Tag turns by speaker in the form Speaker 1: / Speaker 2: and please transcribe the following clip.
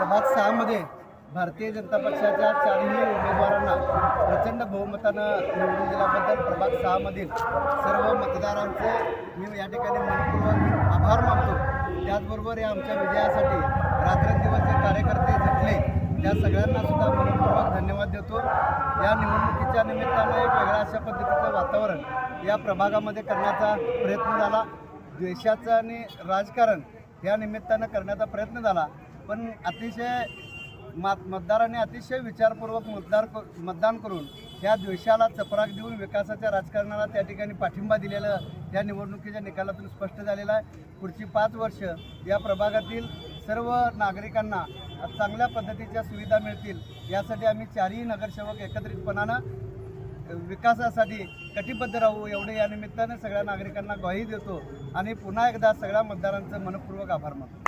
Speaker 1: प्रभाग 6 मध्ये भारतीय जनता पक्षाच्या चारही उमेदवारांना प्रचंड बहुमतानं निवडून दिल्याबद्दल प्रभाग 6 मधील सर्व मतदारांचे मी या ठिकाणी मनपूर्वक आभार मानतो। त्याचबरोबर या आमच्या विजयासाठी रात्रंदिवस जे कार्यकर्ते झटले त्या सगळ्यांना सुद्धा मनपूर्वक धन्यवाद देतो। या निवडणुकीच्या निमित्तानं एक वेगळ्या अशा पद्धतीचं वातावरण या प्रभागामध्ये करण्याचा प्रयत्न झाला। द्वेषाचं आणि राजकारण या निमित्तानं करण्याचा प्रयत्न झाला, पण अतिशय मतदारांनी अतिशय विचारपूर्वक मतदान करून या द्वेषाला चपराक देऊन विकासाच्या राजकारणाला त्या ठिकाणी पाठिंबा दिलेलं या निवडणुकीच्या निकालातून स्पष्ट झालेलं आहे। पुढची 5 वर्ष या प्रभागातील सर्व नागरिकांना चांगल्या पद्धतीच्या सुविधा मिळतील यासाठी आम्ही चारही नगरसेवक एकत्रितपणानं विकासासाठी कटिबद्ध राहू एवढे या निमित्तानं सगळ्या नागरिकांना ग्वाही देतो आणि पुन्हा एकदा सगळ्या मतदारांचं मनपूर्वक आभार मानतो।